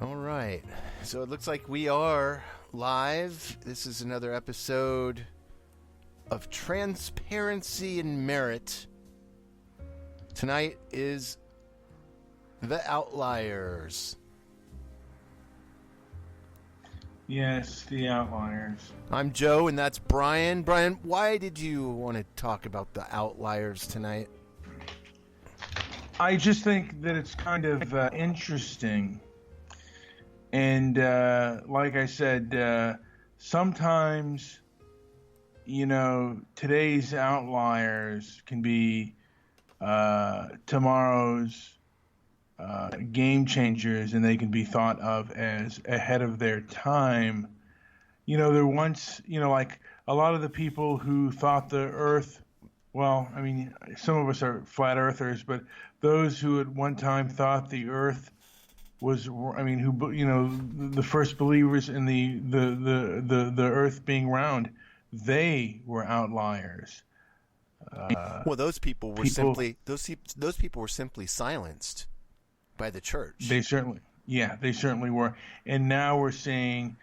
All right. So it looks like we are live. This is another episode of Transparency and Merit. Tonight is The Outliers. Yes, The Outliers. I'm Joe, and that's Brian. Brian, why did you want to talk about The Outliers tonight? I just think that it's kind of interesting. And like I said, sometimes, today's outliers can be tomorrow's game changers, and they can be thought of as ahead of their time. There once, like a lot of the people who thought the Earth, well, I mean, some of us are flat earthers, but those who at one time thought the Earth was, the first believers in the Earth being round, they were outliers. Well, those people were simply silenced by the church. They certainly were. And now we're seeing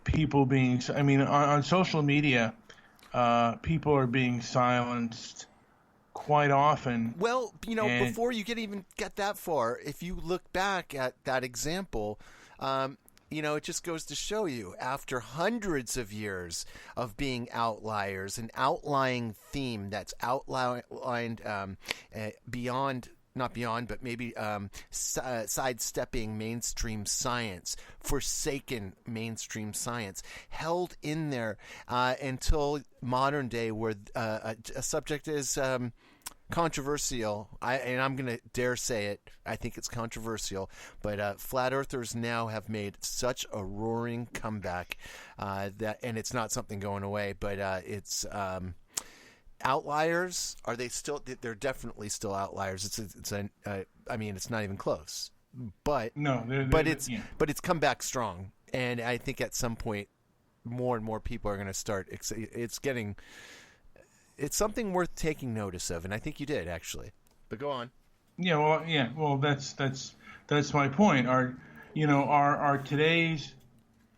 people being, on social media, people are being silenced quite often. Well, before you even get that far, if you look back at that example, it just goes to show you, after hundreds of years of being outliers, an outlying theme that's outlined not beyond, but maybe sidestepping mainstream science, forsaken mainstream science, held in there until modern day, where a subject is controversial. And I'm going to dare say it. I think it's controversial, but flat earthers now have made such a roaring comeback and it's not something going away, but it's. Outliers, are they still? They're definitely still outliers. It's not even close. But no, it's come back strong, and I think at some point, more and more people are going to start. It's something worth taking notice of, and I think you did actually. But go on. Well, that's my point. Are today's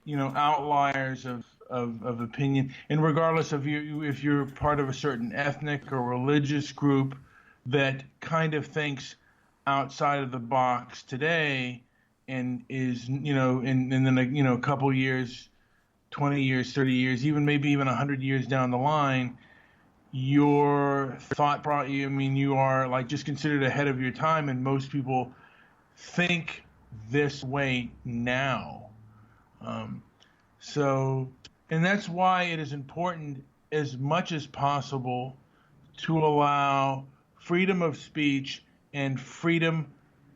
outliers of opinion, and regardless of if you're part of a certain ethnic or religious group that kind of thinks outside of the box today, and is and then a couple years, 20 years, 30 years, maybe even 100 years down the line, your thought you are like just considered ahead of your time, and most people think this way now. And that's why it is important, as much as possible, to allow freedom of speech and freedom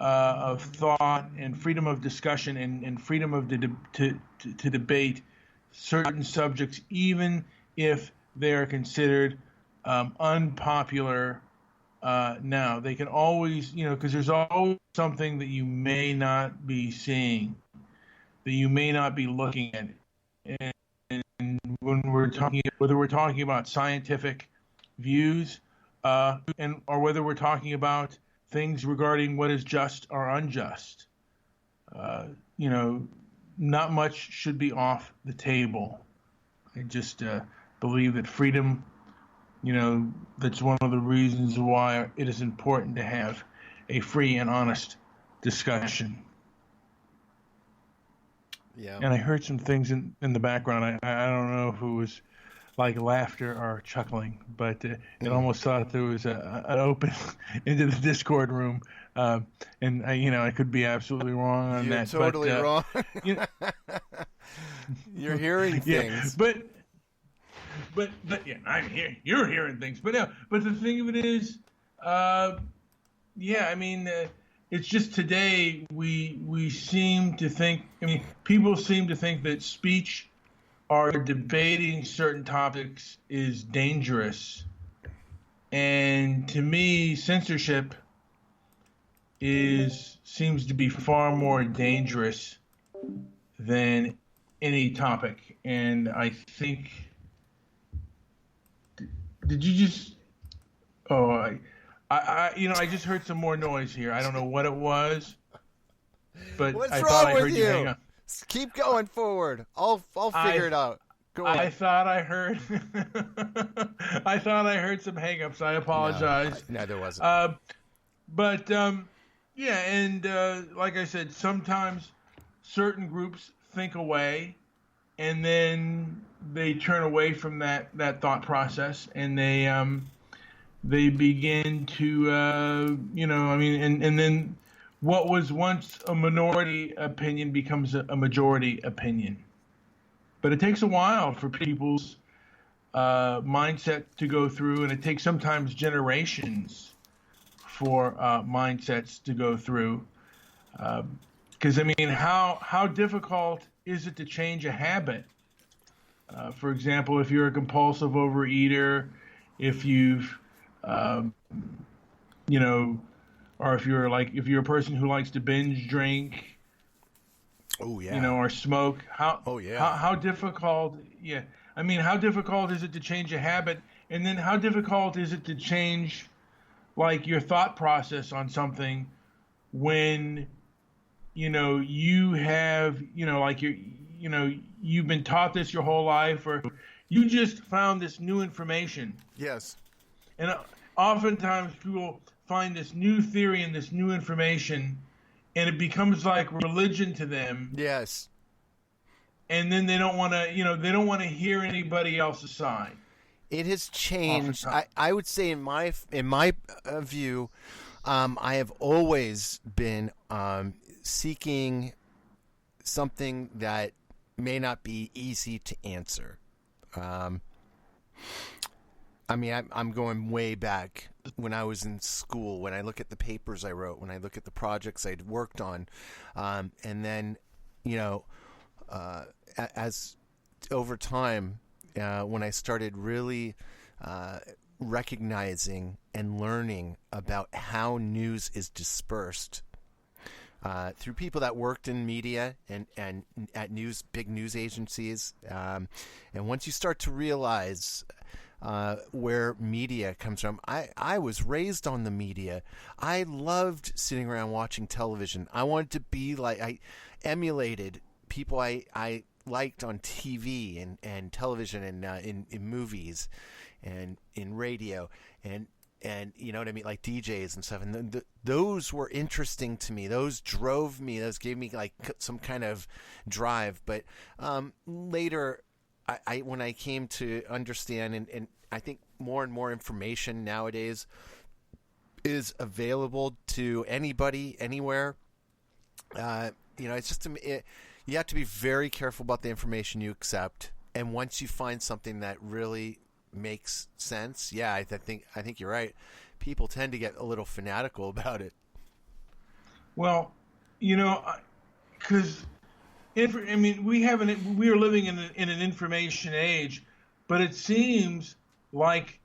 of thought and freedom of discussion and freedom of to debate certain subjects, even if they are considered unpopular now. They can always, because there's always something that you may not be seeing, that you may not be looking at. And when whether we're talking about scientific views, or whether we're talking about things regarding what is just or unjust, not much should be off the table. I just believe that freedom, that's one of the reasons why it is important to have a free and honest discussion. Yeah. And I heard some things in the background. I don't know if it was like laughter or chuckling, but it almost thought there was an open into the Discord room. And I could be absolutely wrong on that. You're totally wrong. You're hearing things. Yeah, but I'm here. You're hearing things. But the thing of it is, it's just today we seem to think, people seem to think that speech or debating certain topics is dangerous. And to me, censorship seems to be far more dangerous than any topic. And I think, did you just, I just heard some more noise here. I don't know what it was. but What's I wrong thought I with heard you hang you? up. Keep going forward. I'll figure it out. Go on. I thought I heard. I thought I heard some hang-ups. I apologize. No, there wasn't. But yeah, and like I said, sometimes certain groups think away, and then they turn away from that thought process, and they begin to I mean, and then what was once a minority opinion becomes a majority opinion. But it takes a while for people's mindset to go through, and it takes sometimes generations for mindsets to go through. Because I mean, how difficult is it to change a habit? For example, if you're a compulsive overeater, if you've or if you're a person who likes to binge drink, Oh yeah. or smoke. Oh yeah. How difficult? Yeah, I mean, how difficult is it to change a habit, and then how difficult is it to change, like, your thought process on something when you have like you've been taught this your whole life, or you just found this new information. Yes. And oftentimes people find this new theory and this new information, and it becomes like religion to them. Yes. And then they don't want to hear anybody else's side. It has changed. I would say in my view, I have always been seeking something that may not be easy to answer. I mean, I'm going way back when I was in school, when I look at the papers I wrote, when I look at the projects I'd worked on, and then, as over time, when I started really recognizing and learning about how news is dispersed through people that worked in media and at big news agencies, and once you start to realize where media comes from. I was raised on the media. I loved sitting around watching television. I wanted to be like, I emulated people I liked on TV and television and in movies and in radio and you know what I mean, like DJs and stuff. And those were interesting to me. Those drove me. Those gave me like some kind of drive. But later, I when I came to understand, and I think more and more information nowadays is available to anybody, anywhere. It's just you have to be very careful about the information you accept. And once you find something that really makes sense, yeah, I think you're right. People tend to get a little fanatical about it. Well, because we are living in an information age, but it seems like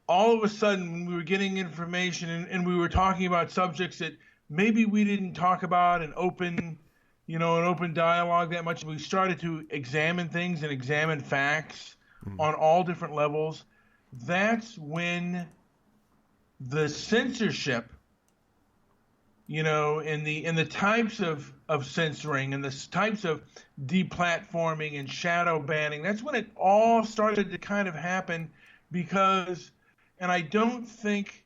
all of a sudden when we were getting information and we were talking about subjects that maybe we didn't talk about in open dialogue that much, we started to examine things and examine facts on all different levels. That's when the censorship, and the types of censoring and the types of deplatforming and shadow banning, that's when it all started to kind of happen. Because, and I don't think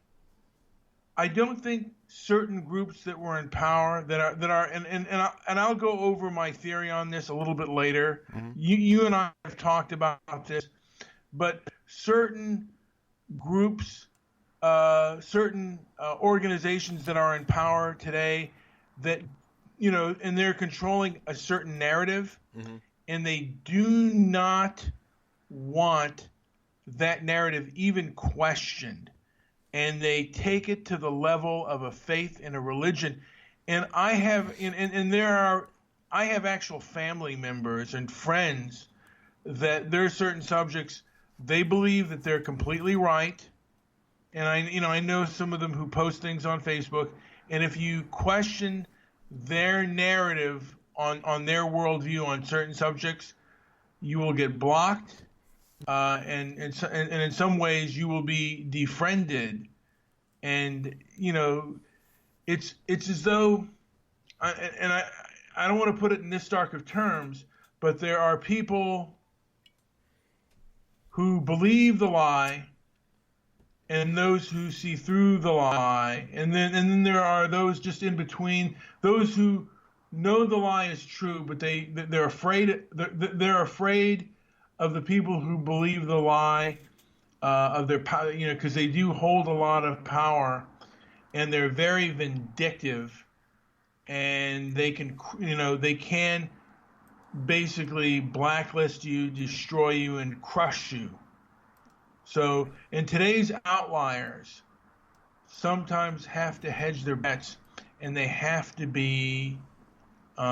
certain groups that were in power that are and I'll go over my theory on this a little bit later. Mm-hmm. You and I have talked about this, but certain groups, certain organizations that are in power today, that and they're controlling a certain narrative, mm-hmm. and they do not want that narrative even questioned. And they take it to the level of a faith and a religion. And I have actual family members and friends that there are certain subjects they believe that they're completely right. And I know some of them who post things on Facebook. And if you question their narrative on their worldview on certain subjects, you will get blocked. And in some ways you will be defriended, and it's as though I don't want to put it in this stark of terms, but there are people who believe the lie and those who see through the lie, and then there are those just in between, those who know the lie is true, but they're afraid they're afraid of the people who believe the lie, of their power, because they do hold a lot of power, and they're very vindictive, and they can basically blacklist you, destroy you, and crush you. So in today's outliers, sometimes have to hedge their bets, and they have to be, they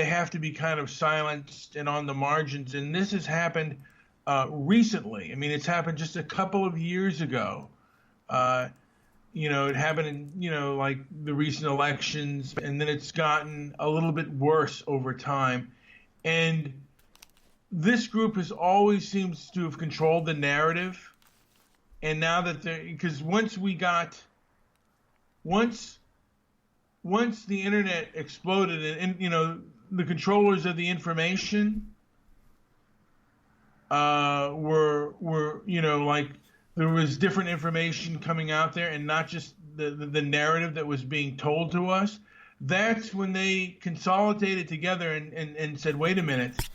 have to be kind of silenced and on the margins. And this has happened recently. I mean, it's happened just a couple of years ago. It happened in, like the recent elections, and then it's gotten a little bit worse over time. And this group has always seems to have controlled the narrative. And now that because once the internet exploded, and the controllers of the information were like there was different information coming out there, and not just the narrative that was being told to us. That's when they consolidated together and said, wait a minute,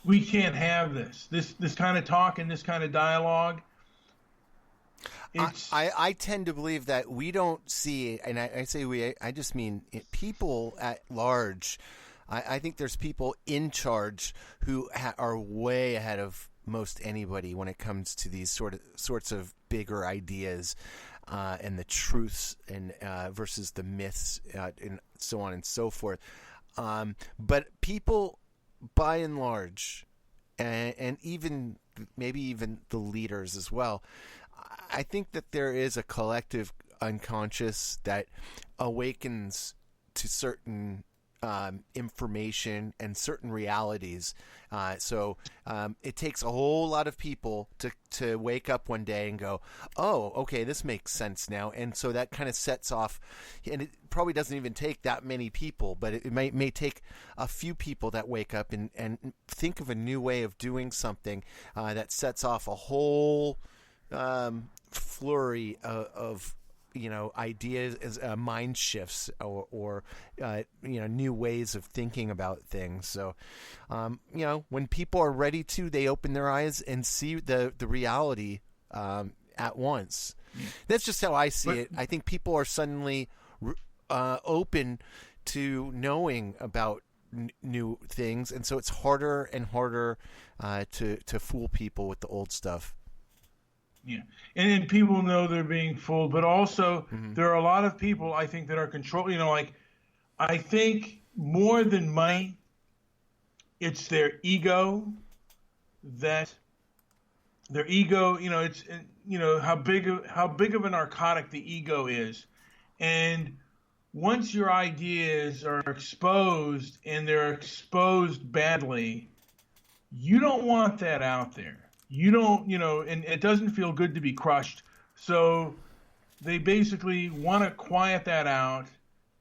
we can't have this kind of talk and this kind of dialogue. I tend to believe that we don't see, and I say we, I just mean people at large. I think there's people in charge who are way ahead of most anybody when it comes to these sorts of bigger ideas, and the truths and versus the myths, and so on and so forth. But people, by and large, and even maybe even the leaders as well, I think that there is a collective unconscious that awakens to certain information and certain realities. So it takes a whole lot of people to wake up one day and go, oh, okay, this makes sense now. And so that kind of sets off, and it probably doesn't even take that many people, but it may take a few people that wake up and think of a new way of doing something that sets off a whole flurry of ideas, mind shifts, or new ways of thinking about things. So, when people are ready to, they open their eyes and see the reality at once. That's just how I see it. I think people are suddenly open to knowing about new things, and so it's harder and harder to fool people with the old stuff. Yeah, and people know they're being fooled, but also there are a lot of people, I think, that are control. I think more than money, it's their ego. It's how big of a narcotic the ego is, and once your ideas are exposed, and they're exposed badly, you don't want that out there. You don't, and it doesn't feel good to be crushed. So they basically want to quiet that out,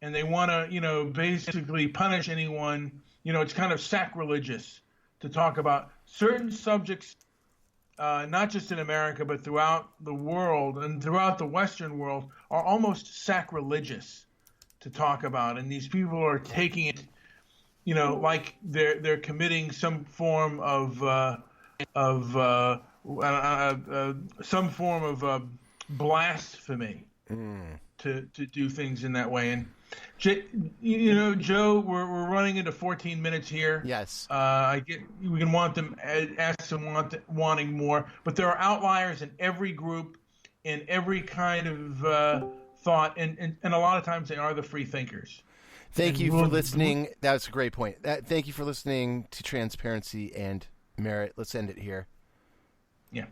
and they want to, basically punish anyone. It's kind of sacrilegious to talk about certain subjects, not just in America, but throughout the world and throughout the Western world, are almost sacrilegious to talk about. And these people are taking it, like they're committing some form of some form of blasphemy to do things in that way. And Joe, we're running into 14 minutes here. Yes. We can ask them wanting more, but there are outliers in every group, in every kind of thought, and a lot of times they are the free thinkers. Thank you for listening. That's a great point. Thank you for listening to Transparency and Merit. Let's end it here. Yeah.